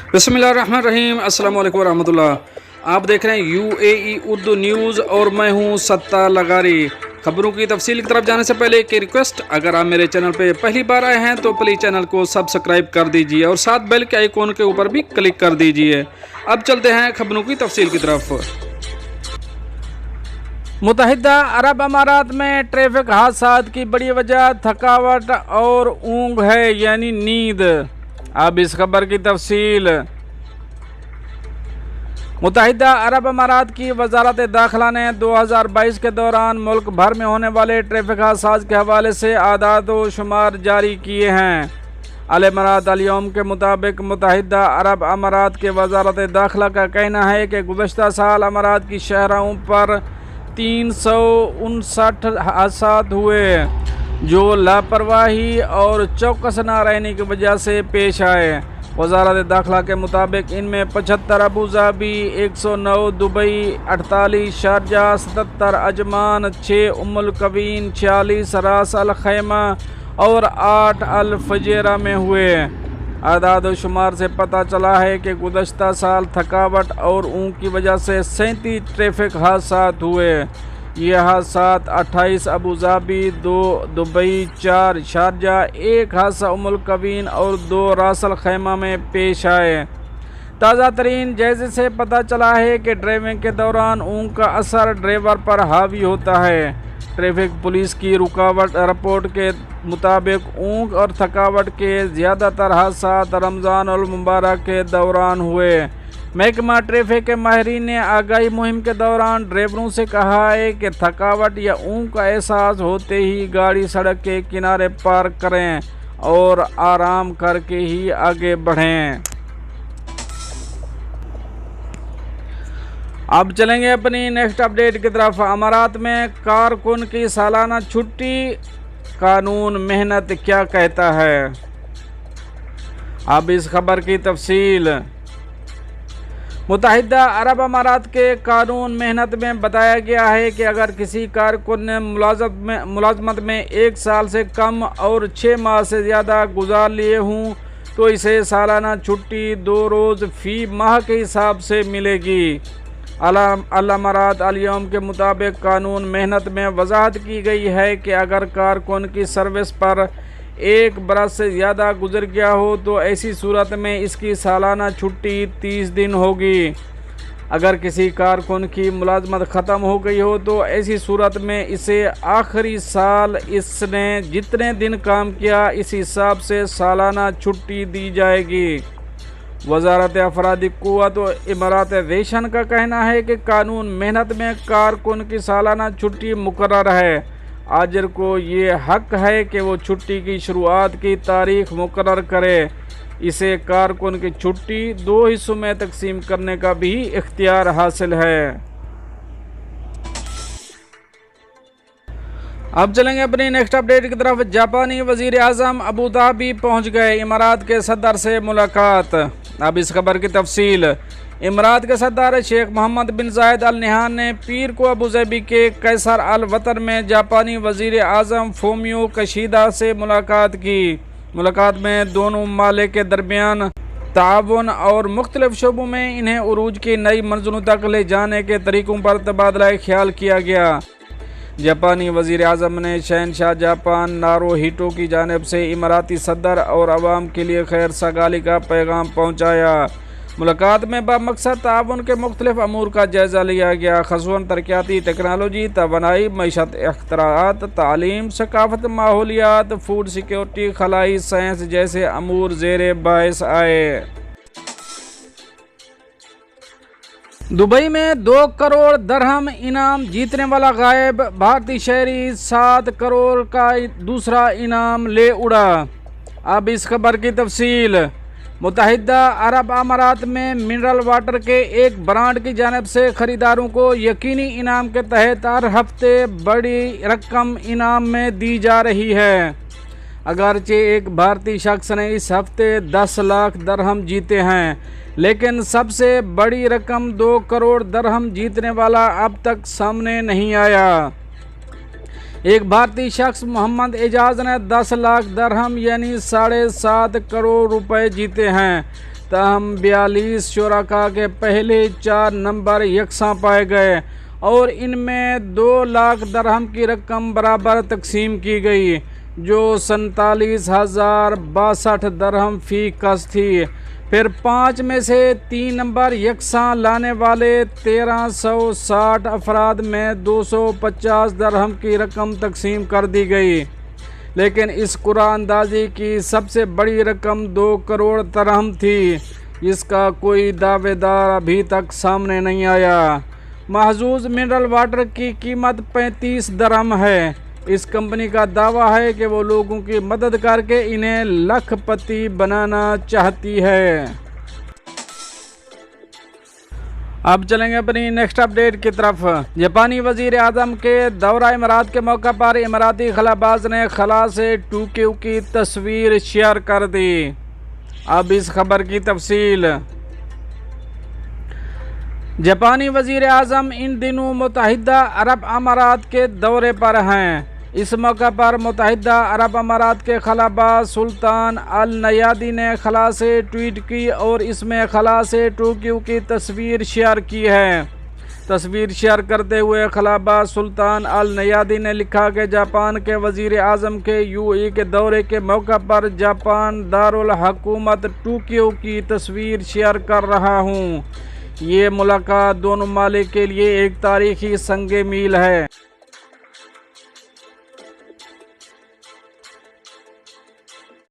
बिस्मिल्लाहिर्रहमानिर्रहीम। अस्सलाम वालेकुम रहमतुल्लाह। आप देख रहे हैं UAE उर्दू न्यूज़ और मैं हूं सत्तार लगारी। खबरों की तफसील की तरफ जाने से पहले एक रिक्वेस्ट, अगर आप मेरे चैनल पे पहली बार आए हैं तो प्लीज़ चैनल को सब्सक्राइब कर दीजिए और साथ बेल के आइकॉन के ऊपर भी क्लिक कर दीजिए। अब चलते हैं खबरों की तफसील की तरफ। मुत्तहिदा अरब अमारात में ट्रैफिक हादसा की बड़ी वजह थकावट और ऊँघ है, यानी नींद। अब इस खबर की तफसील। मुत्तहिदा अरब अमारात की वजारत दाखिला ने 2022 के दौरान मुल्क भर में होने वाले ट्रैफिक हादसा के हवाले से आदाद व शुमार जारी किए हैं। अल इमारात अल यौम के मुताबिक मुत्तहिदा अरब अमारात के वजारत दाखिला का कहना है कि गुज़श्ता साल अमारात की शहरों पर 359 हादसा हुए जो लापरवाही और चौकस न रहने की वजह से पेश आए। वजारत दाखिला के मुताबिक इनमें 75 Abu Dhabi, 109 Dubai, 48 Sharjah, 77 Ajman, 6 उम्मुल कवीन, 46 रास अल खैमा और 8 अल फजेरा में हुए। आदाद व शुमार से पता चला है कि गुज़श्ता साल थकावट और ऊँघ की वजह से 37 ट्रैफिक हादसा हुए। ये हादसा 28 अबू धाबी, 2 दुबई, 4 शारजाह, 1 हादसा उम्मुल कवीन और 2 रास अल खैमा में पेश आए। ताज़ा तरीन जायजे से पता चला है कि ड्राइविंग के दौरान ऊँघ का असर ड्राइवर पर हावी होता है। ट्रैफिक पुलिस की रुकावट रिपोर्ट के मुताबिक ऊँघ और थकावट के ज़्यादातर हादसा रमज़ान उल मुबारक के दौरान हुए। महकमा ट्रैफिक के माहिरीन ने आगाही मुहिम के दौरान ड्राइवरों से कहा है कि थकावट या ऊँघ का एहसास होते ही गाड़ी सड़क के किनारे पार्क करें और आराम करके ही आगे बढ़ें। अब चलेंगे अपनी नेक्स्ट अपडेट की तरफ। अमारात में कारकुन की सालाना छुट्टी, कानून मेहनत क्या कहता है। अब इस खबर की तफसील। मुत्तहिदा अरब अमारात के कानून मेहनत में बताया गया है कि अगर किसी कारकुन ने मुलाजमत में 1 साल से कम और 6 माह से ज़्यादा गुजार लिए हों तो इसे सालाना छुट्टी 2 रोज़ फ़ी माह के हिसाब से मिलेगी। अल इमारात अल यौम के मुताबिक कानून मेहनत में वजाहत की गई है कि अगर कारकुन की सर्विस पर 1 बरस से ज़्यादा गुजर गया हो तो ऐसी सूरत में इसकी सालाना छुट्टी 30 दिन होगी। अगर किसी कारकुन की मुलाजमत ख़त्म हो गई हो तो ऐसी सूरत में इसे आखिरी साल इसने जितने दिन काम किया इस हिसाब से सालाना छुट्टी दी जाएगी। वजारत अफरादी क़ुव्वत व इमारत रेशन का कहना है कि कानून मेहनत में कारकुन की सालाना छुट्टी मुकर्रर है। आजिर को ये हक है कि वो छुट्टी की शुरुआत की तारीख मुकर्रर करे। इसे कारकुन की छुट्टी 2 हिस्सों में तकसीम करने का भी इख्तियार हासिल है। अब चलेंगे अपनी नेक्स्ट अपडेट की तरफ। जापानी वज़ीर आज़म अबू धाबी पहुँच गए, इमारात के सदर से मुलाकात। अब इस खबर की तफसील। इमारात के सदर शेख मोहम्मद बिन जायद अल नहयान ने पीर को अबू धाबी के कैसर अल वतन में जापानी वज़ीर आज़म फूमियो किशिदा से मुलाकात की। मुलाकात में दोनों ममालिक के दरमियान ताउन और मुख्तलिफ शोबों में इन्हें उरूज की नई मंजिलों तक ले जाने के तरीक़ों पर तबादला ख्याल किया गया। जापानी वज़ीर आज़म ने शहनशाह जापान नारूहितो की जानिब से इमाराती सदर और अवाम के लिए खैर सगाली का पैगाम पहुँचाया। मुलाकात में बमकसद ताउन के मुख्तलिफ अमूर का जायज़ा लिया गया, ख़ुसूसन तरक्याती टेक्नोलॉजी, तवानाई, मईशत, इख्तिराआत, तालीम, सकाफ़त, माहौलियात, फूड सिक्योरिटी, खलाई साइंस जैसे अमूर ज़ेरे बहस आए। दुबई में 2 करोड़ दरहम इनाम जीतने वाला गायब, भारतीय शहरी 7 करोड़ का दूसरा इनाम ले उड़ा। अब इस खबर की तफसील। मुत्तहिदा अरब अमारात में मिनरल वाटर के एक ब्रांड की जानिब से ख़रीदारों को यकीनी इनाम के तहत हर हफ्ते बड़ी रकम इनाम में दी जा रही है। अगरचे एक भारतीय शख्स ने इस हफ्ते 10 लाख दरहम जीते हैं, लेकिन सबसे बड़ी रकम 2 करोड़ दरहम जीतने वाला अब तक सामने नहीं आया। एक भारतीय शख्स मोहम्मद एजाज ने 10 लाख दरहम यानी 7.5 करोड़ रुपए जीते हैं, تاہم 42 شرکاء کے پہلے 4 نمبر یکساں پائے گئے اور ان میں 2 لاکھ درہم کی رقم برابر تقسیم کی گئی جو 47,062 درہم فی کس تھی۔ پھر 5 میں سے 3 نمبر یکساں لانے والے 1360 افراد میں 250 درہم کی رقم تقسیم کر دی گئی، لیکن اس قرعہ اندازی کی سب سے بڑی رقم 2 کروڑ درہم تھی جس کا کوئی دعوے دار ابھی تک سامنے نہیں آیا۔ محظوظ منرل واٹر کی قیمت 35 درہم ہے۔ اس کمپنی کا دعویٰ ہے کہ وہ لوگوں کی مدد کر کے انہیں لاکھ پتی بنانا چاہتی ہے۔ اب چلیں گے اپنی نیکسٹ اپڈیٹ کی طرف۔ جاپانی وزیر اعظم کے دورہ امارات کے موقع پر اماراتی خلا باز نے خلا سے ٹوکیو کی تصویر شیئر کر دی۔ اب اس خبر کی تفصیل۔ جاپانی وزیر اعظم ان دنوں متحدہ عرب امارات کے دورے پر ہیں۔ اس موقع پر متحدہ عرب امارات کے خلا باز سلطان النیادی نے خلا سے ٹویٹ کی اور اس میں خلا سے ٹوکیو کی تصویر شیئر کی ہے۔ تصویر شیئر کرتے ہوئے خلا باز سلطان النیادی نے لکھا کہ جاپان کے وزیر اعظم کے UAE کے دورے کے موقع پر جاپان دارالحکومت ٹوکیو کی تصویر شیئر کر رہا ہوں۔ یہ ملاقات دونوں ممالک کے لیے ایک تاریخی سنگ میل ہے۔